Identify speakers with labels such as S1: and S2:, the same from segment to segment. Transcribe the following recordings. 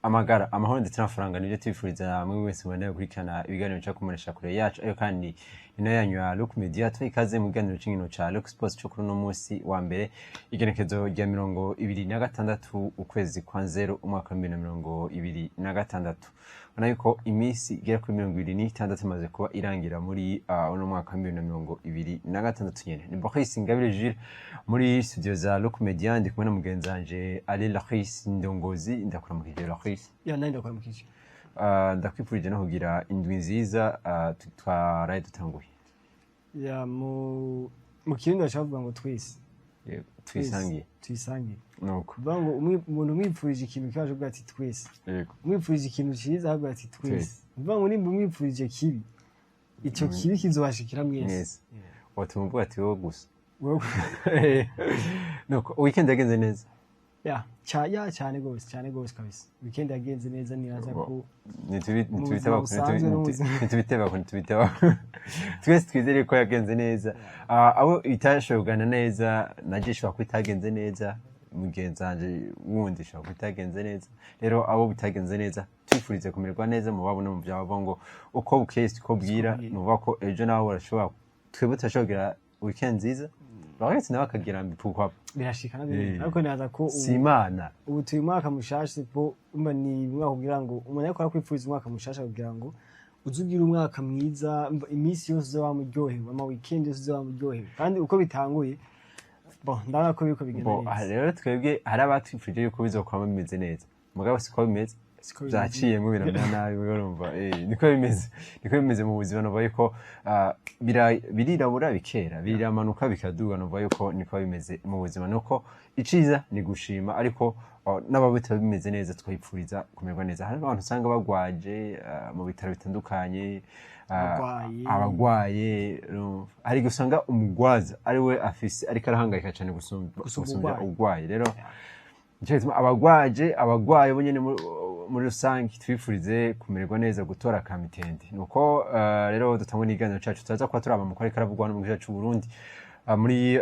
S1: amagara amahoro ndetse n'amafaranga nibyo tubifuriza mwe wese mwenda gukurikirana ibiganiro cyo kumuresha kure yacu ayo kandi ino yanyu ya Look Media twikaze mu biganiro cy'inkino ca Look Sports cyo kuri no munsi wa mbere igenekezo rya 26 ukwezi kwa 0 umwaka wa 2026 ona yuko imisi igera kuri 26 imaze kuba irangira muri uno mwaka wa 2026 nyene ni Boris Ngabire Jules muri studio za Look Media ndi kumwe na mugenzanje Ali Lachis Ndongozi ndakuramukije Lachis
S2: ya nandi ndakuramukije
S1: ndakwifurije no kugira indwi nziza twaraye dutanguye
S2: ya mu kirundi bavuga ngo twese twisangiye
S1: nuko
S2: bango umuntu umwipfurije ikintu cyaje ubwo ati twese umwipfurije ikintu cyiza ahubwo ati twese bango nimba umwipfurije kibi icyo kibi kizobashikira mwese
S1: watumva ati wowe gusa nuko weekend yagenze neza
S2: ya cyane gose kabisa weekend yagenze neza niraza ko
S1: nitubiteba twese twizere ko yagenze neza abo itashobogana neza najishwa ko itagenze neza mugenzanje wundi shaka ko itagenze neza rero abo bitagenze neza twifurize kumererwa neza mu babo no mu byabo ngo uko bukese ko bwira nuva ko ejo nawe urashobora twebwe tashobora weekend nziza Bagetse nawe akagira mbipukwa
S2: birashikana biri ariko naza ko
S1: simana
S2: ubu tuyi mwaka mushashe po umba ni mwaka kugira ngo umuntu yakora kwipfuza umwaka mushasha kugira ngo uzugira umwaka mwiza imisi yose zo wamuryohewe ama weekend yose zo wamuryohewe kandi uko bitanguye ndabona ko biko bigenda
S1: neza rero twebwe hari abatwifuje yuko bizokwama bimeze neza mugabo siko bimeze zaciye mu biramya nabi urumva niko bimeze mu buzima no yuko birirabura bikera biramanuka bikaduga no yuko niko bimeze mu buzima nuko iciza ni gushima ariko n'ababita bimeze neza twayipfuriza kumerwa neza hari abantu usanga bagwaje mu bitaro bitandukanye abagwaye ari gusanga umugwaza ari we afise ariko arahangayika cyane gusumbya ugwaye rero abagwaye bo nyene muri rusange twifurize kumererwa neza gutora kamitende nuko rero dutangwe n'iganiro cyacu turaza kwa turaba mu kare karavugwa no mu gihugu cy'u Burundi muri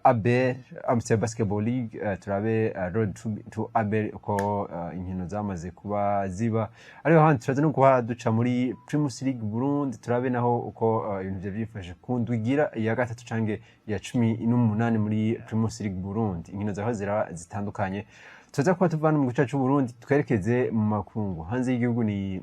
S1: ABEL Amstel Basketball League turabe road to ABEL uko inkino zamaze kuba ziba ariho handi turaza no kuba duca muri Primus League Burundi turabe naho uko ibintu byo byifashe kundwigira ya gatatu cange ya 18 muri Primus League Burundi inkino zaho zitandukanye tuza kuba tuvana mu gice cy'u Burundi twerekeze mu makungu hanze y'igihugu ni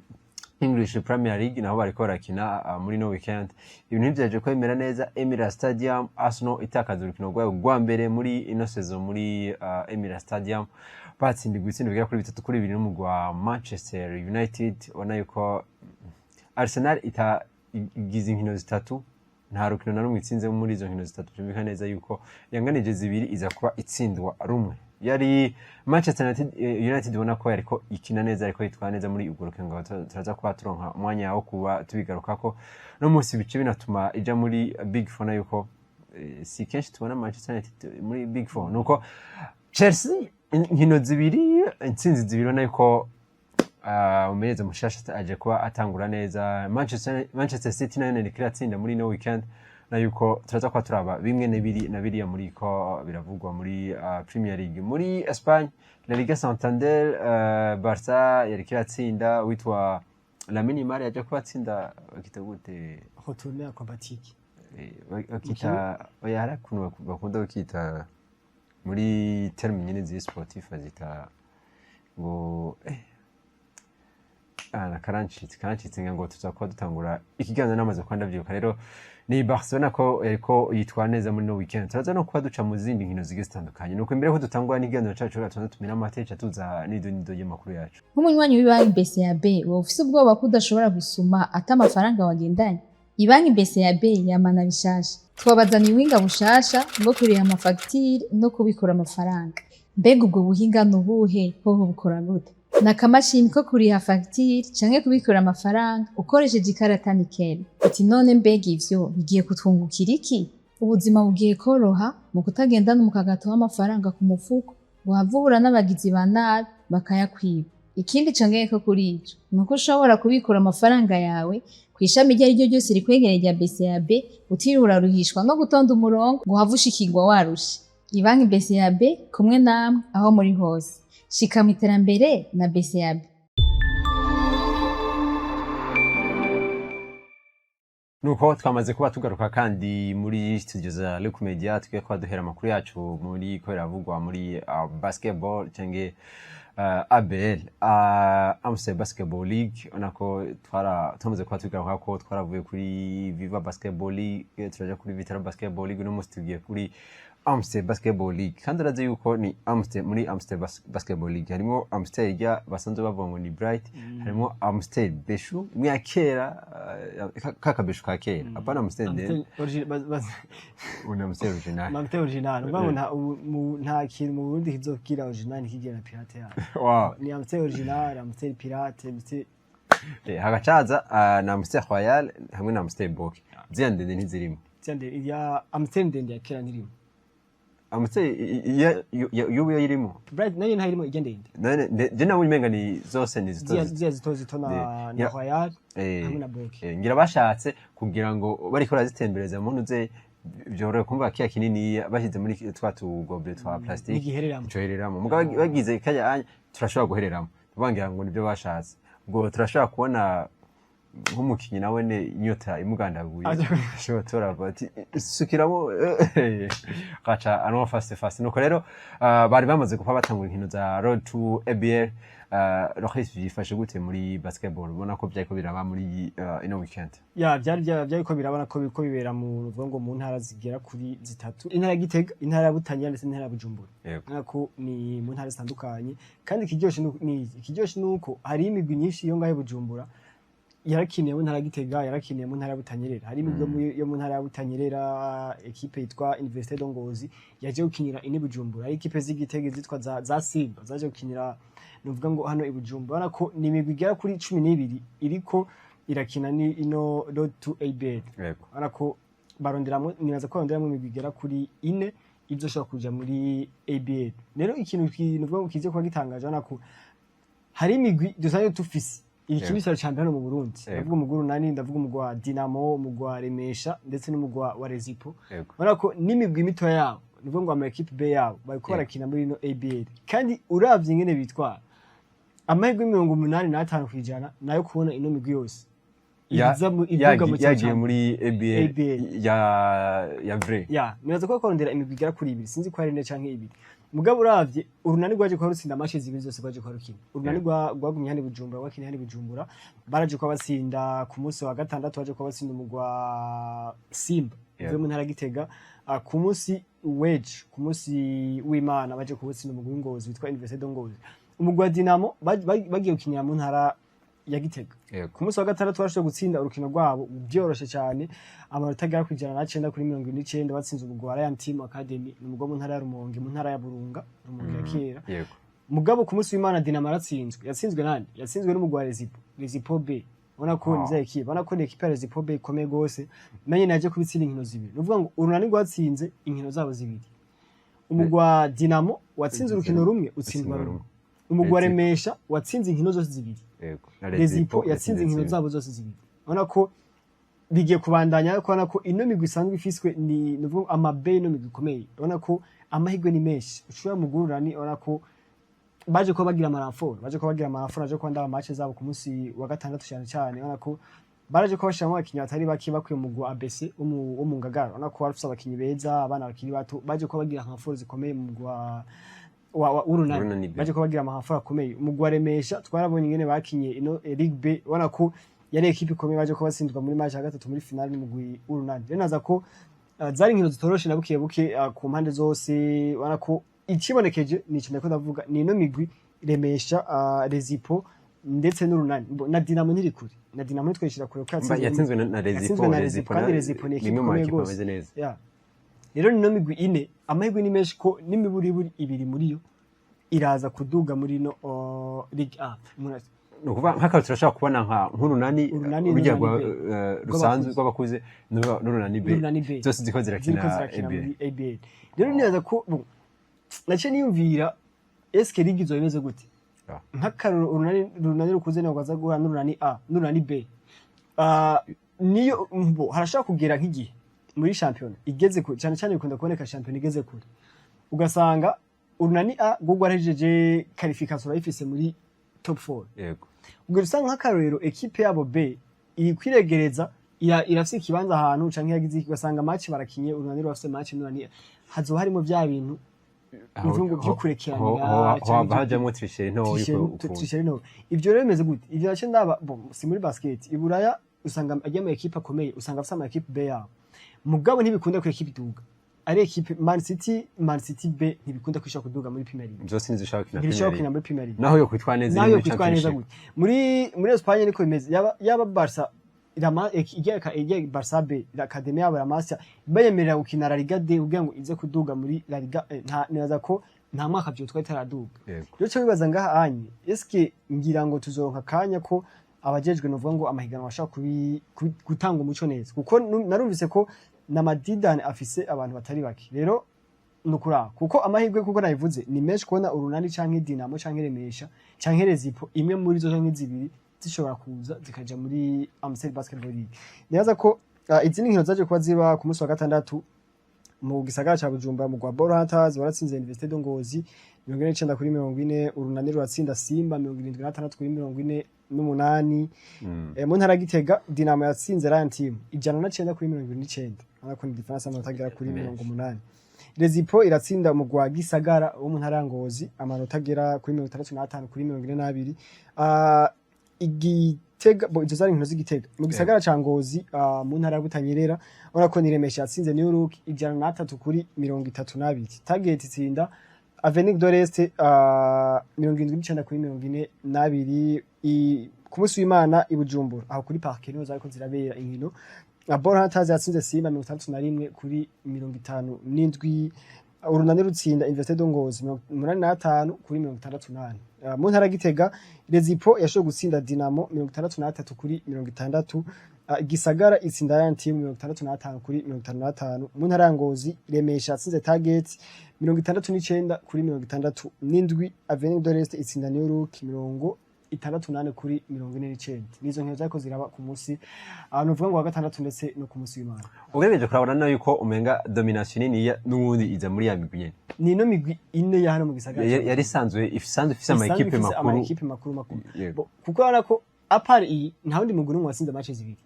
S1: English Premier League naho bariko barakina muri no weekend ibintu byaje kwemera neza Emirates Stadium Arsenal itakaza urukino rwa mbere muri ino season muri Emirates Stadium batsindirwa itsinda bigera kuri 3-2 n'umugwa Manchester United ona yuko Arsenal igize inkino zitatu nta rukino na rumwe itsinze muri izo nkino zitatu byumvikana neza yuko yanganije zibiri iza kuba itsindwa rumwe yari Manchester United ubona ko yariko ikina neza ariko yitwa neza muri ubwo rukino turaza kuba turonka umwanya wo kuba tubigaruka ko no munsi bice binatuma ija muri Big Four na yuko si kenshi tubona Manchester United muri Big Four nuko Chelsea inkino zibiri intsinzi zibiri na yuko umenyeze mushasha aje kuba atangura neza Manchester City nayo ni kiratsinda muri no weekend na yuko turaza kwa turaba bimwe na biriya muri ko biravugwa muri Premier League muri Espagne La Liga Santander Barca yari kiratsinda witwa Lamine Yamal yaje kubatsinda kitagute
S2: retourner acrobatique
S1: akita oyara kuno bakunda kwita muri terme nyene zi sportif azita ngo na karanchitse ngo tuzakwa dutangura ikiganza namaze kwanda byuka rero ni Barcelona ko yariko yitwa neza muri no weekend turaza no kuba duca mu zindi nkino zige zitandukanye nuko imbere ko dutangwa n'iganiro cyacu gatunda tumira amatecha tuza nido y'amakuru yacu
S3: nk'umunywanyi w'ibanki BCAB wowe ufise ubwoba ko udashobora gusuma ata amafaranga wagendanye ibanki BCAB yamana bishasha twabazaniye ubuhinga bushasha bwo kuriha amafagitire no kubikora amafaranga mbega ubwo buhinga nubuhe hoho bukora gute nakamashini ko kuriha fagitire canke kubikora amafaranga ukoresheje ikarata nikeli ati none mbega ivyo bigiye kutwungukira iki ubuzima bugiye koroha mu kutagendana umukagato w'amafaranga ku mufuko ngo havubura n'abagizi ba nabi bakayakwiba ikindi congeye ko kuri ico nuko ushobora kubikora amafaranga yawe kwishami ryo ryo ryose rikwegereye rya BCAB utirura ruhishwa no gutonda umurongo ngo havushikirwa warushe ibanki BCAB kumwe namwe aho muri hose shika mu iterambere na BCAB.
S1: Nuko twamaze kuba tugaruka kandi muri studio za Look Media tugiye kwa duhera amakuru yacu muri ko iravugwa muri basketball cyangwa ABL Amstel Basketball League onako twamaze kuba tugaruka ko twaravuye kuri Viva Basketball League turaje kuri Vitara Basketball League no mustugiye kuri Amstel Basketball League kandi uraze yuko ni Amstel muri Amstel Basketball League harimo Amstel ya basanzwe bavuga ngo ni Bright harimo Amstel Beshu mwe kera kaka Beshu ka kera apana Amstel una Amstel original
S2: Amstel original nta kintu mu Burundi kizokira original kigera pirate ya
S1: wow
S2: ni Amstel original Amstel pirate Amstel
S1: hagacaza na Amstel Royal hamwe na Amstel Bock ziyandende ntizirimo
S2: ziyandende ya Amstel ndende ya kera ntirimo
S1: Amstel yubu yirimo
S2: Bright nayo ntarimo igendende
S1: je nawe umenga ni zose ni
S2: zito na Royal hamwe na Bock
S1: ngira bashatse kugira ngo bariko razitembereza mu ntuze byoroye kumva kiya kinini bashyize muri twa tugobre twa plastic cyohereramo mugabo bagize kaya turashobora guhereramo bangira ngo nibyo bashatse ubwo turashobora kubona nk'umukinyi nawe ne inyota imugandaguye sho torabati sukiramo gacha ano fast nuko rero bari bamaze kufa batangura inkino za Road to ABL rohisi bifashe gute muri basketball ubona ko byariko biraba muri ino weekend
S2: byari ko birabona ko bibera mu ruvuga ngo mu ntara zigera kuri zitatu intara Gitega intara ya Butanyerera ndetse n'intara ya Bujumbura nako ni mu ntara zitandukanye kandi ikiryoshye nuko hari imigwi nyinshi yo ngahe Bujumbura yarakiniye mu ntara Gitega yarakiniye mu ntara ya Butanyerera hari imigwi yo mu ntara ya Butanyerera equipe yitwa Université de Ngozi yaje gukinira ini Bujumbura hari equipe z'Igitega zitwa za Simba zaje gukinira nuvuga ngo hano ibujumbura bana ko ni imigwi igera kuri 12 iriko irakina ni ino Road to ABL bana ko baronderamo nibaza ko baronderamo imigwi igera kuri 4 izoshobora kuja muri ABL rero ikintu nuvuga ngo kize kuba gitangaje bana ko hari imigwi dusanzwe tufise ikibisaro champion mu Burundi ndavuga umuguru nani ndavuga umugwa Dinamo umugwa Remesha ndetse n'umugwa wa Rezipo bana ko n'imigwi mito yabo nuvuga ngo ama equipe B yabo bariko barakina muri ino ABL kandi uravye ingene bitwara amahirwe 85 kwijana nayo kubona ino migwi yose
S1: yagiye muri ABL ya vrai
S2: nibaza ko korondera imigwi igera kuri 2 sinzi ko ari ne canke 2 mugabo uravye urunani rwaje kwa rutsinda match zibiri zose rwaje kwa rukina urunani rwagumye handi Bujumbura wakina handi Bujumbura baraje kwa batsinda ku munsi wa gatandatu waje kwa batsinda umugwa Simba byo mu ntara Gitega ku munsi weje ku munsi w'Imana baje ku batsinda umugwi Ngozi witwa Université de Ngozi umugwa Dinamo bagiye gukinira mu ntara ya Gitega ku munsi wa gatandatu barashoboye gutsinda urukino rwabo byoroshe cyane amanota agera ku 109 kuri 29 batsinze umugwa Ryan Team Academy n'umugwa mu ntara ya Rumonge mu ntara ya Burunga Rumonge ya kera mugabo ku munsi w'Imana Dinamo yatsinzwe nani yatsinzwe n'umugwa Rezipo B ona ko niza ekipe ona ko ekipe ya Rezipo B ikomeye gose menye naje kubitsinda inkino zibiri nuvuga ngo urunani rwatsinze inkino zabo zibiri umugwa Dinamo watsinze urukino rumwe utsindwa rumwe umugwa Remesha watsinze inkino zose zibiri Rezipo yatsinze inkino zabo zose zibiri ona ko bigiye kubandanya ko ona ko ino migwi isanzwe ifiswe ni nuvuga amabe no migwi ikomeye ona ko amahirwe ni menshi ushobora mugururani ona ko baje ko bagira amaraforo aje ko ndaba match zabo ku munsi wa gatandatu cyane ona ko baraje ko bashiramo abakinyi batari baki bakwiye umugwa ABC wo mu Ngagara ona ko barufite abakinyi beza abana bakiri bato baje ko bagira amaforo zikomeye mu mugwa wa urunani baje ko bagira amaforo akomeye umugwa Remesha twarabonye ingene bakinye ino Ligue B ona ko yari equipe ikomeye baje ko batsindwa muri match ya gatatu muri finale n'umugwi urunani rero naza ko zari inkino zitoroshe na buke ku mpande zose ona ko ikibonekeje ni cyane ko ndavuga ni ino migwi Remesha Rezipo ndetse n'urunani na Dinamo ntiri kure na Dinamo nitwishira kure ko
S1: yatsinzwe na Rezipo
S2: kandi Rezipo ni equipe ikomeye gose rero ni ino migwi ine amahirwe ni menshi ko n'imiburi ibiri muri yo iraza kuduga muri no Ligue A
S1: nukuva nk'akaru turashaka kubona nk'urunani urujya rusanzwe rw'abakuze n'urunani B zose ziko zirakina
S2: ABL rero nibaza ko nace niyumvira eske Ligue izo bimeze gute nk'akaru urunani rukuze no gwaza guhura n'urunani A n'urunani B niyo harashaka kugera nk'igihe muri champion igeze ku cyane bikunda kuboneka champion igeze kure ugasanga urunani A rwo rwarejeje qualification rayifise muri top 4
S1: yego
S2: ubwo usanga nk'akarorero equipe yabo B iri kwiregereza irafise ikibanza ahantu canke yagize igasanga match barakinye urunani rwafise match n'urunani hazoba harimo vya bintu ivungo vy'ukurekeranira
S1: canke hajamwo tricherie nto
S2: tricherie nto ivyo rero bimeze gute ivyo nace ndaba si muri basket iburaya usanga ajya mu equipe akomeye usanga afise ama equipe B yabo mugabo ntibikunda ku equipe iduga ari equipe Man City B ntibikunda kwisha kuduga muri Premier League
S1: byose nizishaka
S2: kina muri Premier League
S1: naho yo kwitwa neza
S2: muri Championship muri Espagne niko bimeze yaba Barca igiye Barca B l'academy yabo ya Masia bayemerera gukina La Liga D kugira ngo ize kuduga muri La Liga neza ko nta mwaka byo twataraduga rero cyo bibaza ngaha anye eske ngira ngo tuzoronka kanya ko abajejwe novuga ngo amahiganwa ashaka gutanga umuco neza kuko narumvise ko na Madidane afise abantu batari baki rero nukura kuko amahirwe kuko nayivuze ni menshi kubona urunani canke Dinamo canke Remesha canke Rezipo imwe muri zo canke zibiri zishobora kuza zikaja muri Amstel Basketball League neza ko izindi nkino zaje kuba ziba ku munsi wa gatandatu mu gisagara ca Bujumbura mu gwa Ball Hunters baratsinze Université de Ngozi 49-40 urunani ruratsinda Simba 76-48 mu ntara Gitega Dinamo yatsinze Lion Team 109-29 ariko ni difference amanota agera kuri 80 Rezipo iratsinda mu gwa Gisagara wo mu ntara Ngozi amanota agera kuri 65-42 Igitega izo zari inkino z'Igitega mu gisagara ca Ngozi mu ntara Butanyerera urako ni Remesha yatsinze New Look 103-32 Target itsinda Avenue d'Orest 79-42 ku munsi w'Imana i Bujumbura aho kuri park niho zariko zirabera inkino Ball Hunters yatsinze Simba 61-57 urunani rutsinda Université de Ngozi 85-68 mu ntara Gitega Rezipo yashoboye gutsinda Dinamo 63-60 Gisagara itsinda Lion Team 65-55 mu ntara Ngozi Remesha yatsinze Target 69-67 Avenue d'Orest itsinda New Look 68-49 nizo nkino zako ziraba ku munsi nuvuga ngo wa gatandatu ndetse no ku munsi w'Imana
S1: ugereje kurabona nayo yuko umenga domination ni nubundi iza muri ya migwi
S2: ni no migwi ine ya hano mu gisagara
S1: yari sanzwe ifise ama equipe
S2: makuru kuko arako apari nta wundi muguru umwe wasinze matches zibiri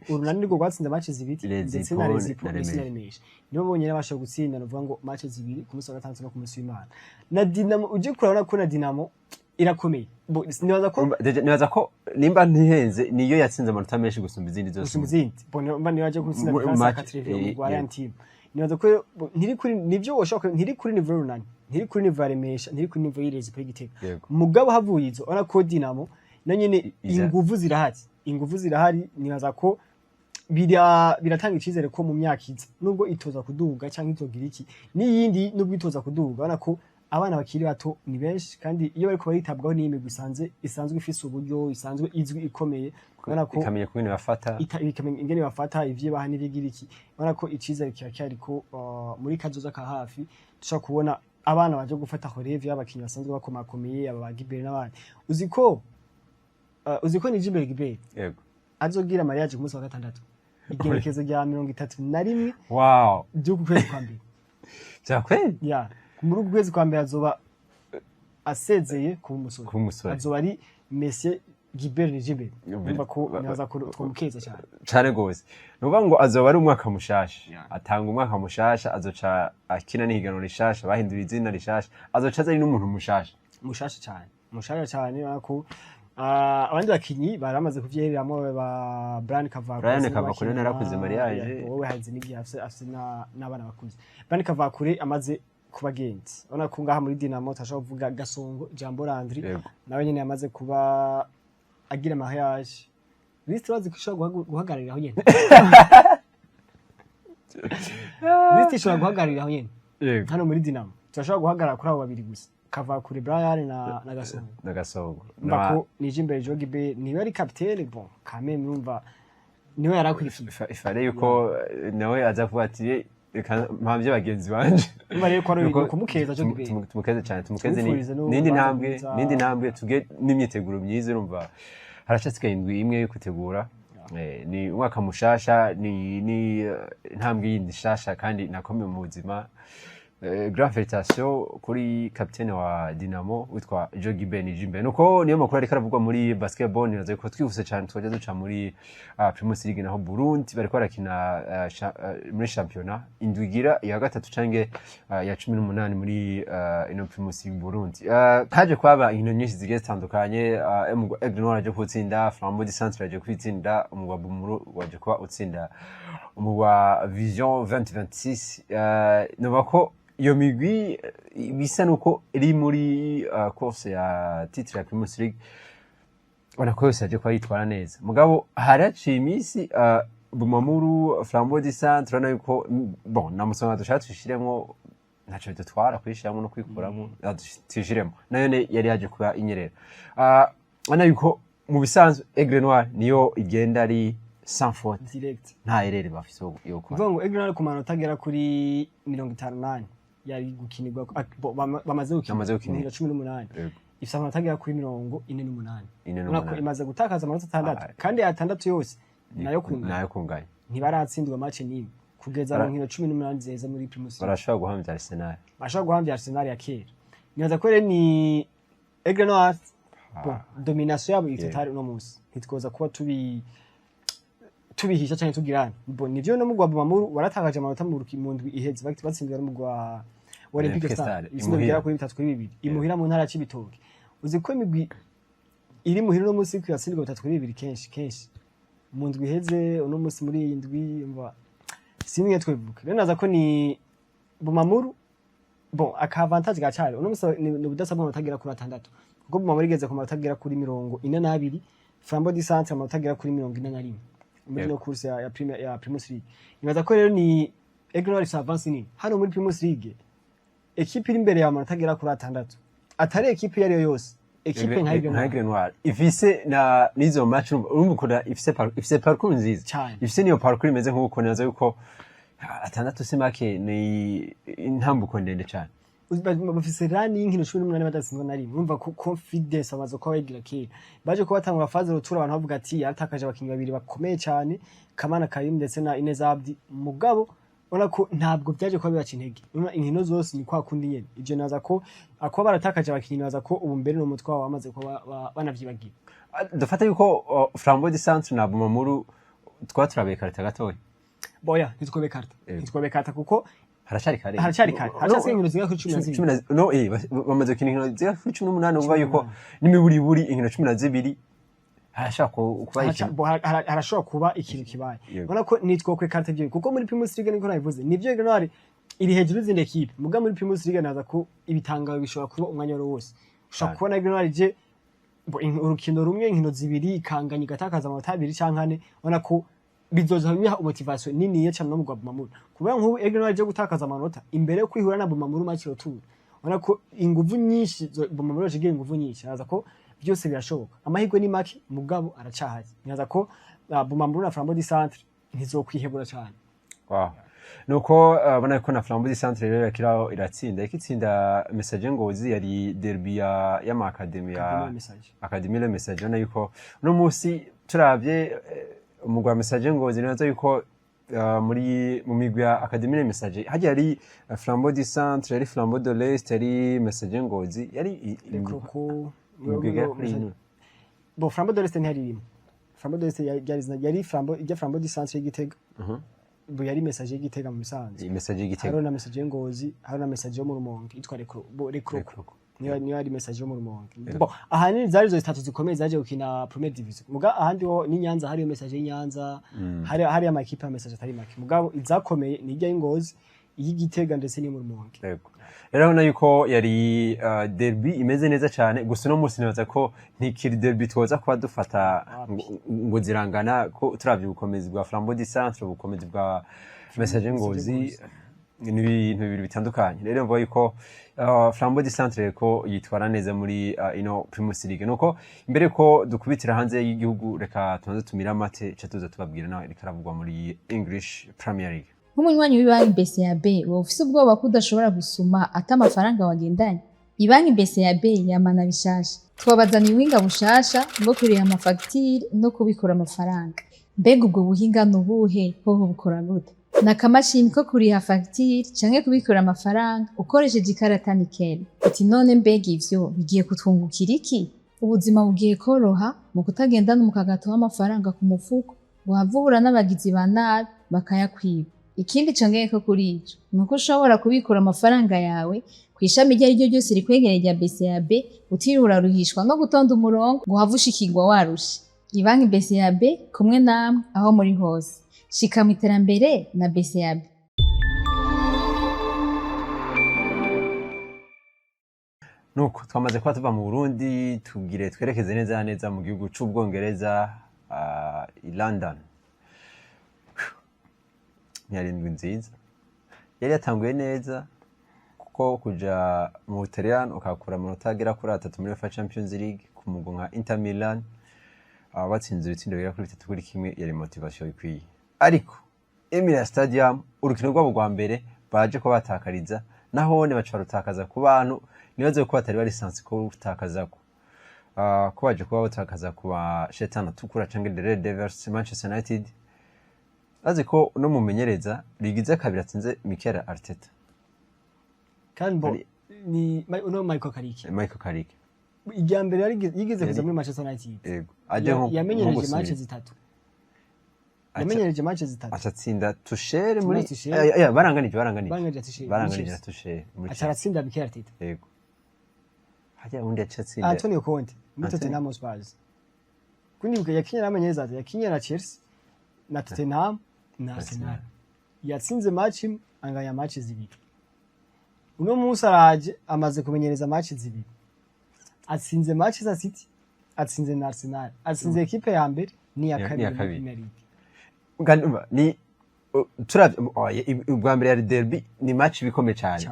S2: urunani rwo rwatsinze matches zibiri ndetse na Rezipo Remesha nibo bonyene bashoboye gutsinda nuvuga ngo matches zibiri ku munsi wa gatandatu no ku munsi w'Imana na Dinamo uje kurabona ko na Dinamo irakomeye
S1: nibaza ko nimba ntihenze niyo yatsinze amanota menshi gusumba izindi zose
S2: mba niyo yaje gutsinda France 4 mu Lion Team nibaza ko ntiri kuri nivyo woshaka ntiri kuri niveau runani ntiri kuri niveau Remesha ntiri kuri niveau y'irezi kuri Gitega mugabo havuye izo ona ko Dinamo na nyene inguvu zirahari nibaza ko biratanga icizere ko mu myaka iza nubwo itoza kuduga cyangwa itogira iki n'iyindi nubwo itoza kuduga ona ko abana bakiri bato ni benshi kandi iyo bariko baritabwaho n'imigwi isanzwe ifise uburyo isanzwe izwi ikomeye
S1: kubona ko ikamenya kungene bafata
S2: ingene bafata ivyo baha n'ibigira iki ubona ko icizere cyari ko muri kazoza ka hafi dushaka kubona abana baje gufata horeve y'abakinyi basanzwe bakomakomeye aba bagibere n'abandi uziko ni Gilbert Gibert
S1: yego
S2: azogira mariage ku munsi wa gatandatu igerekezo rya 31
S1: wow
S2: byo ku kwezi kwa mbere
S1: cyakwe
S2: ya muri uku kwezi kwa mbere azoba asezeye ku musore azoba ari Monsieur Gilbert umva ko naza ko twumukeza
S1: cyane gose nuvuga ngo azoba ari umwaka mushasha atanga umwaka mushasha azoca akina n'ihigano rishasha bahindura izina rishasha azoca azari n'umuntu mushasha cyane ako abandi bakinyi baramaze kuvyehereramo ba Brian Kavakure narakuze mariage
S2: wowe hazi n'igihe afise n'abana bakuze Brian Kavakure amaze kubagenzi ona ko ngaha muri Dinamo tashaka kuvuga Gasongo Jambo Landry nawe nyene yamaze kuba agira mariage list wazi kushaka guhagararira aho nyene list ishobora guhagararira aho nyene hano muri Dinamo turashaka guhagarara kuri abo babiri gusa Kavakure Brian na
S1: Gasongo
S2: mbako nije imbere Jogibe niwe ari capitaine bon kame murumva niwe yarakwirifiye
S1: ifare yuko nawe aza kuba ati mpamvye bagenzi banje
S2: bari ko ari kumukeza Jogibe
S1: tumukeze cyane tumukeze nindi ntambwe tuge n'imyiteguro myiza urumva haracatse indwi imwe yo kutegura ni umwaka mushasha ni ntambwe yindi shasha kandi nakomeye mu buzima grand félicitation kuri capitaine wa Dinamo witwa Jogi Benijimbe nuko niyo makuru ariko aravugwa muri basketball niraze ko twihuse cyane twaje duca muri Primus League naho Burundi bariko barakina muri championnat indwigira ya gatatu cange ya 18 muri ino Primus League Burundi kaje kwaba inkino nyinshi zigiye zitandukanye Aigle Noir aje kutsinda Flambeau du Centre aje kwitsinda umugwa Bumuru waje kuba utsinda umugwa Vision 2026 nubako iyo migwi bisa nuko iri muri course ya titre ya Primus League ko yose aje kwa yitwara neza mugabo haraciye imisi Bumamuru Flambeau du Centre na yuko bon namusonga dushaka tushiremo ntaco dutwara kwishiramo no kwikuramo tushiremo nayo yari yaje kuba inyerera ana yuko mu bisanzwe Aigle Noir niyo igenda ari sans faute
S2: direct
S1: nta erere bafise yo kwa
S2: mvuga ngo Aigle Noir ku manota agera kuri 58 yari gukinirwa bamaze gukina 18 ifite amanota agera kuri 48 urako imaze gutakaza amanota 6 kandi atandatu yose nayo kunganya ntibaratsindwa match nimwe kugeza mu nkino 18 zeza muri Primus
S1: barashaka guhamvya Arsenal
S2: ya kera nibaza ko rero ni Aigle Noir domination yabo itotari uno munsi ntitwoza kuba tubihisha cyane tugirana bo nivyo no mugwa Bumamuru waratakaje amanota mu ndwi iheze batsindwa n'umugwa Olympique Star isubira kuri 3-2 imuhira mu ntara ya Cibitoke uzi ko imigwi iri muhira no munsi kwiyasindwa 3-2 kenshi mu ndwi iheze uno munsi muri iyi ndwi mva simwe twevuka rero naza ko ni Bumamuru bon akavantage gacari uno munsi ni budasabwa amanota kuri 6 kuko Bumamuru igeze ku amanota kuri 42 Flambeau du Centre amanota kuri 41 muri no course ya Primus League nibaza ko rero ni Aigle Noir s'avance nini hano muri Primus League equipe iri imbere ya amanota kuri 6 atari equipe yari yose equipe nka
S1: Aigle Noir ifise na nizo match urumukora ifise parcours nziza ifise niyo parcours imeze nkuko nazo yuko 6 simake ni intambuko ndende cyane
S2: bafise rani y'inkino 18 badatsindwa na rimwe urumva ko confidence abazo ko bayigira kera baje ko batangura phase rutura abantu bavuga ati yaratakaje abakinyi babiri bakomeye cyane Kamana Karim ndetse na Inez Abdi mugabo ona ko ntabwo byaje kuba bibaca intege inkino zose ni kwa kundi nyene ivyo naza ko akwa baratakaje abakinyi naza ko ubu mbere no mutwa wamaze ko banavyibagira
S1: dufata yuko Flambeau du Centre na Bumamuru twatrabe karata gatoya
S2: boya nitwobe karta kuko haracari kare inkino ziga kuri 12
S1: no bamaze kuri inkino ziga kuri 18 uvuga yuko n'imiburiburi inkino 12 harashobora kuba ikintu kibaye ubona ko nitwokwe karte byo kuko muri Primus League niko nabivuze nivyo Aigle Noir iri hejuru z'indi equipe muga muri Primus League naza ko ibitangaro bishobora kuba umwanya wose ushaka kubona Aigle Noir je urukino rumwe inkino zibiri ikanganya igatakaza amanota 2 canke 4 ubona ko bizoza biha motivation nini cyane no mugwa Bumamuru kubera nk'ubu Aigle Noir je gutakaza amanota imbere yo kwihura na Bumamuru match rotour ubona ko inguvu nyinshi Bumamuru je inguvu nyinshi naza ko byose birashoboka amahirwe ni make mugabo aracahaje nyaza ko Bumamuru na Flambeau du Centre ntizokwihebura cyane nuko bana ko na Flambeau du Centre rero yakiraho iratsinda ikitsinda Message Ngozi yari derby ya ma academy ya academy le Message na yuko no musi turavye umugwa Message Ngozi nazo yuko muri mu migwi ya academy le Message haje yari Flambeau du Centre yari Flambeau de l'Est yari Message Ngozi yari
S2: bon Flambeau de l'Est ntihari Flambeau de l'Est yari Flambeau du Centre y'Igitega bo yari Message y'Igitega mu bisanzwe
S1: Message y'Igitega
S2: haro na Message Ngozi haro na Message yo mu Rumonge itwa Recro niyo yari Message yo mu Rumonge bon ahani zari zo zitatu zikomeye zaje gukina Premier Division muga ahandi ho ni Nyanza hari Message y'Inyanza hari amakipe ya Message atari make mugabo izakomeye ni ijya y'Ingozi y'Igitega ndetse ni mu Rumonge
S1: yego rero na yuko yari derby imeze neza cyane gusa no musi naza ko ntikiri derby twoza kuba dufata ngo zirangana ko turavye ubukomezi bwa Flambeau du Centre ubukomezi bwa Message Ngozi ni ibintu bibiri bitandukanye rero mvuga yuko Flambeau du Centre ko yitwara neza muri ino Primus League nuko imbere ko dukubitira hanze y'igihugu reka tubanze tumira amate cyo tuza tubabwira nawe rikaravugwa muri English Premier League
S3: nk'umunywanyi w'ibanki BCAB wowe ufise ubwoba ko udashobora gusuma ata amafaranga wagendanye ibanki BCAB yamana bishasha twabazaniye ubuhinga bushasha bwo kuriha amafagitire no kubikora amafaranga mbega ubwo buhinga nubuhe hoho bukora gute n'akamashini ko kuriha fagitire canke kubikura amafaranga ukoresheje ikarata nikeli. Uti none mbega ivyo bigiye kutwungukira iki? Ubuzima bugiye koroha mu kutagendana umukagato w'amafaranga ku mufuko ngo have uhura n'abagizi ba nabi bakayakwiba. Ikindi congeyeko kuri ico nuko ushobora kubikura amafaranga yawe kw'ishami iryo ariryo ryose rikwegereye rya BCAB utiriwe uraruhishwa no gutonda umurongo ngo have ushikirwa warushe. Ibanki BCAB kumwe namwe aho muri hose. Shika mu iterambere na BCAB.
S1: Nuko twamaze kuba tuva mu Burundi tugire twerekeze neza neza mu gihugu c'Ubwongereza i London. Ntiyarindwi nziza yari yatanguye neza kuko kuja mu Butaliyano ukakura amanota agera kuri 3 muri UEFA Champions League ku mugwi nka Inter Milan batsinze ibitsindo bigera kuri 3-1 yari motivation ikwiye. Ariko Emirates Stadium urukino rwabo rwa mbere baje ko batakariza nahone baca rutakaza ku bantu nibaze ko batari bari sansi ko rutakazako ko baje kuba batakaza ku ba Shetani atukura canke The Red Devils Manchester United. Azi ko no mumenyereza bigize kabiri atsinze Mikel Arteta
S2: kandi ni Michael Carrick ijya mbere yigeze kuza muri Manchester United.
S1: Yego aje nko
S2: yamenyereje match zitatu
S1: atatsinda Tuchel muri baranganije Tuchel
S2: muri atatsinda Mikel Arteta.
S1: Yego hajya undi atatsinda
S2: Antonio Conte muri Tottenham Hotspur kundi yakinyera amenyereza yakinyera Chelsea na Tottenham na Arsenal yatsinze match anganya match zibiri. Uno munsi araje amaze kumenyereza match zibiri atsinze match za City atsinze na Arsenal atsinze equipe ya mbere ni ya kabiri
S1: ngandumva ni ubwa mbere ya derby ni match bikomeye cyane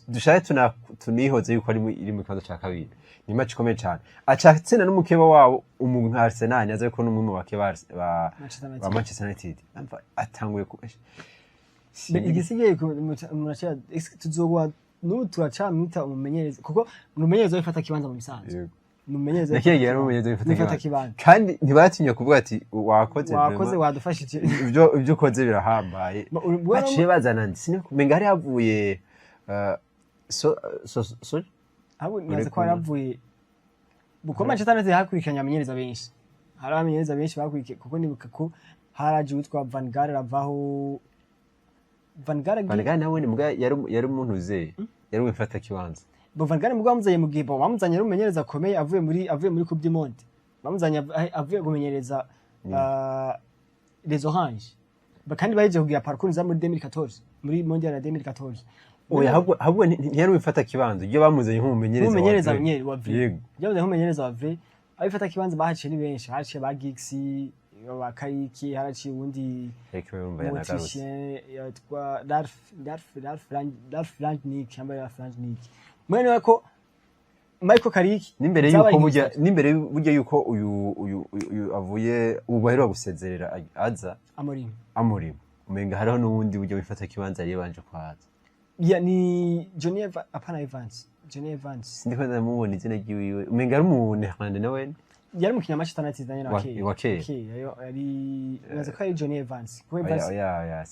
S1: dushaye tunihoze yuko iri mu kibanza cya kabiri ni match ikomeye cyane acatsinda n'umukeba wabo umuntu Arsenal yaza ko n'umwe mu bakeba ba Manchester United atanguye ku
S2: igisigaye muracha tuzogwa n'ubu turacamita umumenyereza kuko umumenyereza wifata kibanza mu misanzu umumenyereza
S1: nakegera n'umumenyereza wifata kibanza kandi ntibatinya kuvuga ati wakoze
S2: wadufashije
S1: ibyo ukoze birahambaye baciye bazana ndisi kumenga hari havuye
S2: abo naze ko yaravuye buko Manchester United hakurikiranya amenyereza benshi hari amenyereza benshi bakurikiye kuko nibuka ko haraje witwa Van Gaal ravaho Van Gaal
S1: nawe ni mbwa yari umuntu uze yari wifata kibanza
S2: Van Gaal mbwa bamuzanye mu gihe bamuzanye rumenyereza akomeye avuye muri Coupe du Monde bamuzanye avuye gumenyereza les Oranges bakandi baje kugira parcours za muri 2014 muri Mondial ya 2014
S1: oya habwo ntiyari wifata kibanza iyo bamuzanye
S2: nk'umumenyereza wa vrai yavuze nk'umumenyereza wa vrai abifata kibanza bahaciye ni benshi haciye ba Giggs Carrick haraciye undi yatwa Ralf Rangnick mwene wako Michael Carrick
S1: nimbere burya yuko uyu avuye ubahera gusezerera aza Amorim umenga hariho n'uwundi burya wifata kibanza ari banje kwaza
S2: ya ni Johnny Evans
S1: ndiko ndamubona izina giwiwe umenga ari umuntu hande nawe
S2: yari mukinya Manchester United danye na
S1: wake
S2: yari nazo ko ari Johnny Evans ko
S1: Evans ya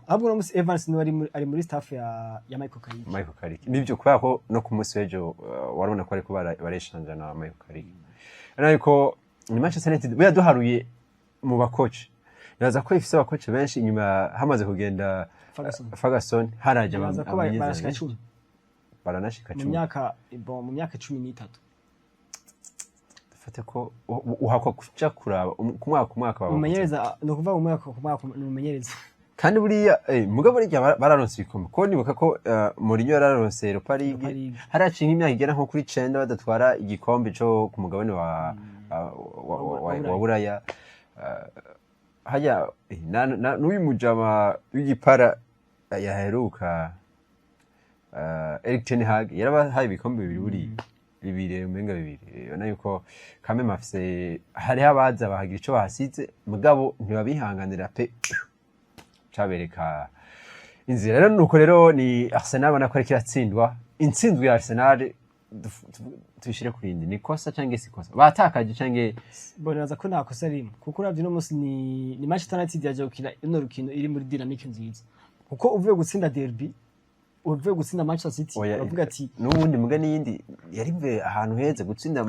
S2: abwo no Evans no ari muri staff ya Michael Carrick
S1: nivyo kubera ko no ku munsi w'ejo warabona ko ari ko bareshanja na Michael Carrick ariko ni Manchester United bya duharuye mu bakoci naza ko ifise abakoci benshi inyuma hamaze kugenda Ferguson haraje
S2: abantu
S1: baranashika 10
S2: mu myaka 13
S1: fate ko uhakwa kuja kuraba ku mwaka wawe
S2: umumenyereza no kuva mu mwaka ku mwaka umumenyereza
S1: kandi buriya mugabo burya bararonse ikome ko nibuka ko Mourinho yararonse Europa League haracinga imyaka igera nko kuri 9 badatwara igikombe cyo ku mugabane wa Buraya hajya n'uyu mujama w'igipara yaheruka Erik ten Hag yarabahaye ibikombe bibiri umenga bibiri ona yuko kame mafise hari abaza bahagira ico bahasize mugabo ntibabihanganira pe cabereka inzira rero nuko rero ni Arsenal bana ko ari kiratsindwa intsinzwe ya Arsenal tuyishire kurindi ni kosa canke si kosa batakaje canke
S2: boneraza ko nta kosa rimwe kuko uravye no musi ni Manchester United yaje gukina ino rukino iri muri dynamique nziza kuko uvuye gutsinda derby uvuye gutsinda Manchester City uravuga ati
S1: n'ubundi muga n'iyindi yarive ahantu heza gutsinda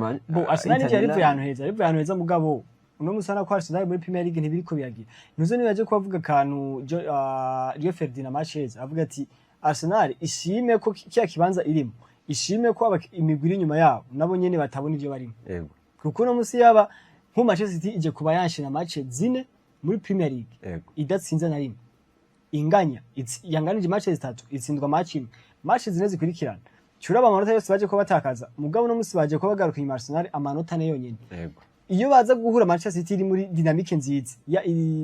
S2: Arsenal yarive ahantu heza mugabo uno musana ko Arsenal muri Premier League ntibiriko biyagira nuzo ni yaje kuvuga kantu Rio Ferdinand Marquez avuga ati Arsenal ishime ko kiya kibanza irimo ishime ko imigwiri nyuma yabo nabo nyene batabona ivyo barimo
S1: yego
S2: kuko no musi yaba nko Manchester City ije kuba yanshina match zine muri Premier League
S1: yego
S2: idatsinze na rimwe inganya yanganije match zitatu itsindwa match imwe match zine zikurikirana cyuraba amanota yose baje ko batakaza mugabo no musi baje ko bagaruka inyuma Arsenal amanota ne yonyene
S1: yego
S2: iyo baza guhura Manchester City iri muri dynamique nziza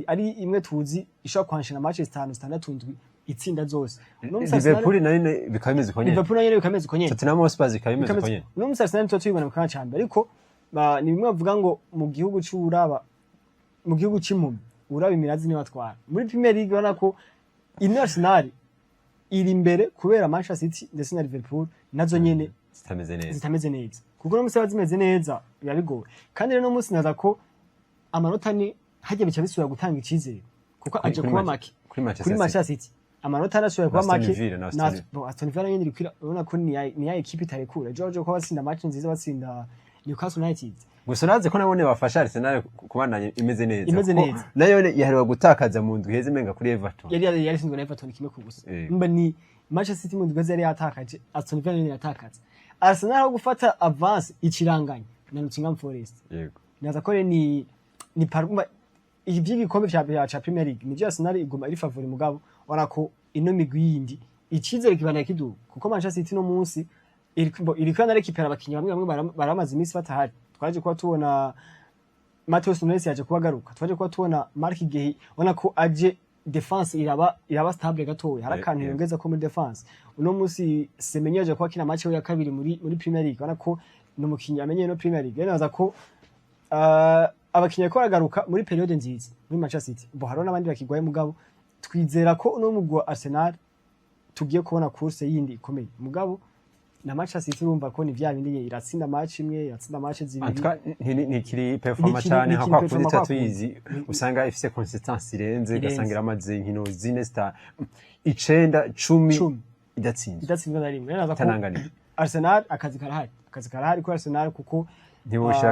S2: ari imwe tuzi ishobora kwanshina match 5 6 ndwi itsinda zose
S1: Liverpool nayo bikameze konye
S2: Liverpool nayo bikameze konye
S1: Tottenham Hotspur bikameze konye
S2: no musi Arsenal tuba tubibona mu kana cyambere ariko ni bimwe bavuga ngo mu gihugu cy'uraba mu gihugu cy'impumi uraba imirazi ni batwara muri Premier League bana ko ino Arsenal iri imbere kubera Manchester City ndetse na Liverpool nazo nyene zitameze neza kuko no musi bazimeze neza birabigoye kandi rero no musi naza ko amanota ni hajye bica bisubira gutanga icizere kuko aje kuba make kuri Manchester City amanota arasubira kuba make na Aston Villa nyine rikira urabona ko ni ya equipe itarekura George ko batsinda match nziza batsinda Newcastle United
S1: gusa naze ko nabone bafasha Arsenal kubandanya imeze neza nayo yahariwa gutakaza mu ndwi heze menga kuri Everton
S2: yari sinzwe na Everton kimwe ku gusa mba ni Manchester City mu ndwi yari yatakaje Aston Villa yari yatakaje Arsenal ho gufata advance ikiranganya na Nottingham Forest
S1: yego
S2: naza ko ni parumba iby'igikombe cya Premier League nivyo Arsenal igoma iri favori mugabo warako ino migwi yindi ikizere kibana kidu kuko Manchester City no munsi iri kana rekipera abakinyi bamwe baramaze iminsi batahari twaje kuba tubona Matheus Nunes yaje kubagaruka twaje kuba tubona Mark Guehi ubona ko aje defense iraba stable gatoya harakantu yongeza ko muri defense uno munsi Semenyo yaje kuba kina match ya kabiri muri Premier League ubona ko no mukinyi amenye no Premier League naza ko abakinyi ko baragaruka muri periode nziza muri Manchester City bo haro nabandi bakigwaye mugabo twizera ko uno mugwa Arsenal tugiye kubona course yindi ikomeye mugabo na Manchester City urumva ko ni vya bindi iratsinda match imwe yatsinda match zibiri
S1: ntikiri performance cyane nka kwa kundi tatuyizi usanga ifise consistency irenze gasangira amaze inkino zine star 9 10 idatsinda
S2: na rimwe naza Arsenal akazi karahari ko Arsenal kuko
S1: ntibosha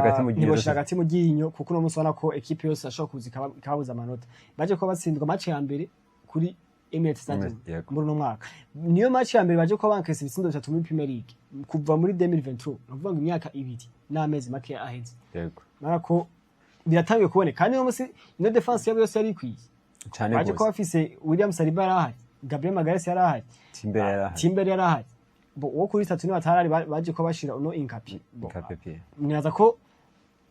S2: hagati mu ginyo kuko no musona ko equipe yose ashobora kuzi kabuza amanota baje ko batsindwa match ya mbere kuri Emirates Stadium muri no mwaka niyo match ya mbere baje ko bankese ibitsindo 3 muri Premier League kuva muri 2023 navuga ngo imyaka ibiri n'amezi make aheze
S1: yego
S2: narako biratangiye kuboneka kandi no musi ino defense yabo yose yari ikwiye
S1: cyane
S2: baje ko bafise William Saliba yarahari Gabriel Magalhaes yarahari Timber yarahari bo wo kuri 3 ni batarari baje ko bashira uno Inkapi nyaza ko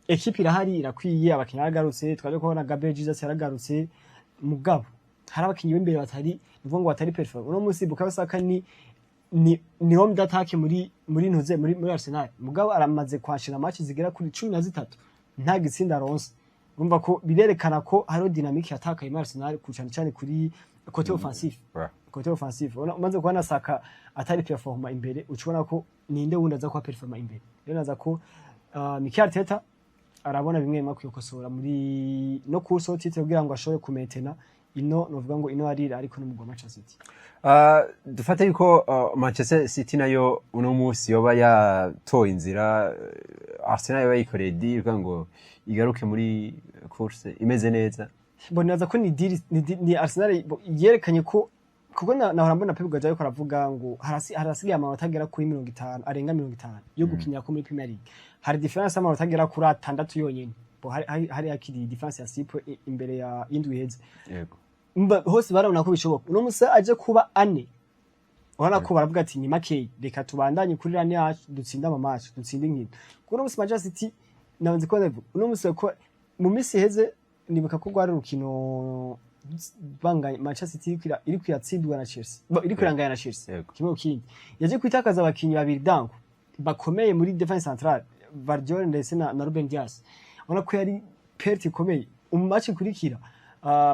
S2: equipe irahari irakwiye abakinnyi bagarutse twaje ko na Gabriel Jesus yaragarutse mugabo hari abakinnyi b'imbere batari uvuga ngo batari perfect uno musi Bukayo Saka ni home attack muri ntuze muri Arsenal mugabo aramaze kwashira match zigera kuri 13 nta gitsinda ronse urumva ko birerekana ko hari dynamique yatakaye muri Arsenal kucana cyane kuri côté offensif umaze kubona Saka atari performa imbere ucubona ko ninde wundi aza kwa performa imbere rero naza ko Mikel Arteta arabona bimwe makuyokosora muri no kurso titre kugira ngo ashobore kumetena ino novuga ngo ino arira ariko no mugwa Manchester City
S1: dufate yuko Manchester City nayo uno munsi yoba yatoye inzira Arsenal yoba yikoreye deal ngo igaruke muri course imeze neza
S2: bonaza ko ni Arsenal yerekanye ko kuko nahora mbona Pep Guardiola aravuga ngo harasigaye amanota agera kuri 50 arenga 50 yo gukinya ko muri Premier League hari difference amanota agera kuri 6 yonyene hari akiri difference ya sipo imbere ya indwi heze
S1: yego
S2: hose barabona ko bishoboka uno musa aje kuba ane urana ko baravuga ati ni makey reka tubandanye kuri rane yacu dutsinda ama match dutsinda inkino kuko uno musa Manchester City nabanze ko uno musa ko mu misi heze nibuka ko gwari rukino banga Manchester City iri kuyatsindwa na Chelsea iri kurangaya na Chelsea kimwe ukindi yaje kwitakaza abakinyi babiri danko bakomeye muri defense centrale Vardiol ndetse na Ruben Dias ubona ko yari perte ikomeye match kurikira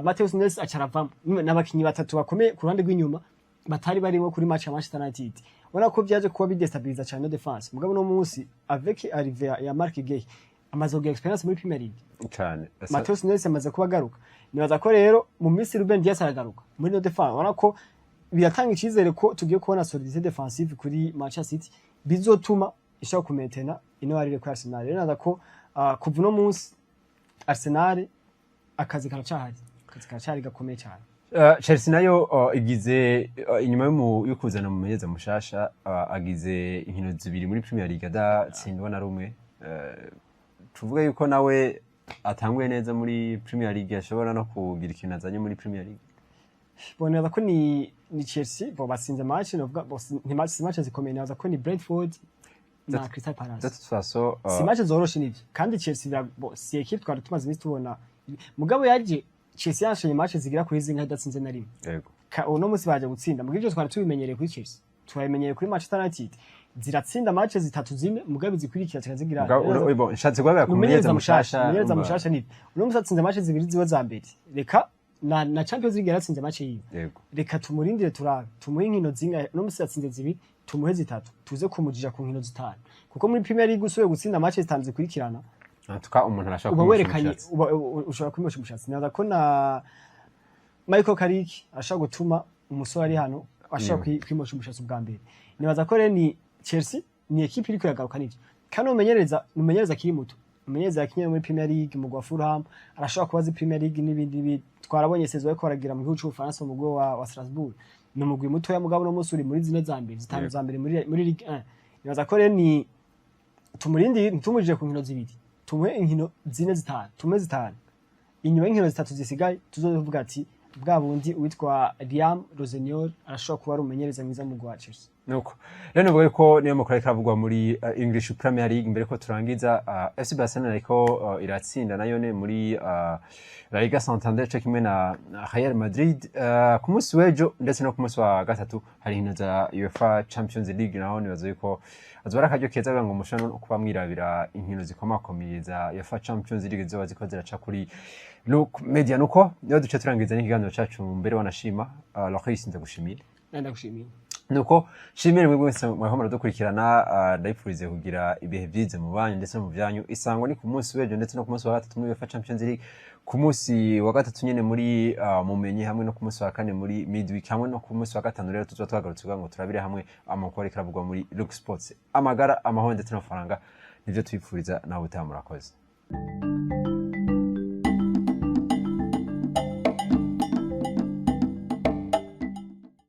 S2: Matheus Nunes acaravamo n'abakinyi batatu bakomeye ku ruhande rw'inyuma batari barimo kuri match ya Manchester United ubona ko byaje kuba bidestabiliza cyane defense mugabo no munsi avec arrivée ya Marc Gueye amaze kugira experience muri Premier League
S1: cyane
S2: Matheus Nunes amaze kuba garuka nibaza ko rero mu minsi Ruben Dias aragaruka muri no defense ubona ko biratanga icyizere ko tugiye kubona solidité defensive kuri Manchester City bizotuma ishaka kumentena ino arire kwa Arsenal rero naza ko kuva no munsi Arsenal akazi karacari gakomeye cyane
S1: Chelsea nayo igize inyuma yo kuzana mu menyeza mushasha agize inkino zibiri muri Premier League adatsindwa na rumwe tuvuga yuko nawe atanguye neza muri Premier League ashobora no kugira ikintu azanye muri Premier League
S2: bonera ko ni Chelsea bo batsinze match novuga ni match zikomeye naza ko ni Brentford na Crystal Palace si match zoroshe nivyo kandi Chelsea si equipe twari tumaze imisi tubona mugabo yaje Chelsea yashanye match zigira kuri zinga idatsinze na rimwe
S1: yego
S2: uno munsi baje gutsinda mugabo ivyo twari tubimenyereye kuri Chelsea twabimenyereye kuri Manchester United ziratsinda match zitatu zimwe mugabo zikurikira zikazigira
S1: mugabo nshatse gwabera kumenyeza
S2: mushasha ni uno munsi atsinze match zibiri ziwe za mbere reka na Champions League yaratsinze match yiwe
S1: yego
S2: reka tumurindire turabe tumuhe inkino zinga uno munsi atsinze zibiri tumuhe zitatu tuze kumujija ku nkino zitanu kuko muri Premier League usuye gutsinda match zitanu zikurikirana
S1: tuka umuntu arashaka
S2: werekanye ushobora kwimosha umushatsi naza ko na Michael Carrick ashaka gutuma umusore ari hano ashaka kwimosha umushatsi bwa mbere nibaza ko rero ni Chelsea ni equipe iri kuyagaruka nivyo kandi umenyereza kiri muto umenyereza yakinye muri Premier League mu gwa Fulham arashaka kubaza Premier League n'ibindi twarabonye sezo ariko baragira mu gihugu cy'u France mu gwa wa Strasbourg no mugwi muto ya mugabo no musuri muri zine za mbere zitanu za mbere muri Ligue 1 nibaza ko rero ni tumurindi tumujije ku nkino zibiri tumuhe inkino zine zitanu tume zitanu inyuma y'inkino zitatu zisigaye tuzovuga ati bwa bundi witwa Liam Rossignol arashobora kuba ari umumenyereza mwiza mu gwa Chelsea
S1: nuko rero nubwo yuko niyo mukora karavugwa muri English Premier League mbere ko turangiza FC Barcelona ariko iratsinda nayo ne muri La Liga Santander cyo kimwe na Real Madrid ku munsi w'ejo ndetse no ku munsi wa gatatu hari inkino za UEFA Champions League naho nibazo yuko azobara akaryo keza ngo mushano kuba mwirabira inkino zikomakomeye za UEFA Champions League zoba ziko ziraca kuri Look Media nuko niyo duce turangiza n'ikiganiro cyacu mbere wanashima Loris ndagushimiye
S2: ndagushimiye
S1: nuko shimire mwebwe mwese mwahomara dukurikirana ndayifurize kugira ibihe byize mu banyu ndetse no mu byanyu isango ni ku munsi w'ejo ndetse no ku munsi wa gatatu muri UEFA Champions League ku munsi wa gatatu nyene muri mumenyi hamwe no ku munsi wa kane muri midweek hamwe no ku munsi wa gatanu rero tuzo twagarutse ngo turabire hamwe amakuru karavugwa muri Look Sports amagara amahonde ndetse no faranga nivyo twifuriza nawe utamurakoze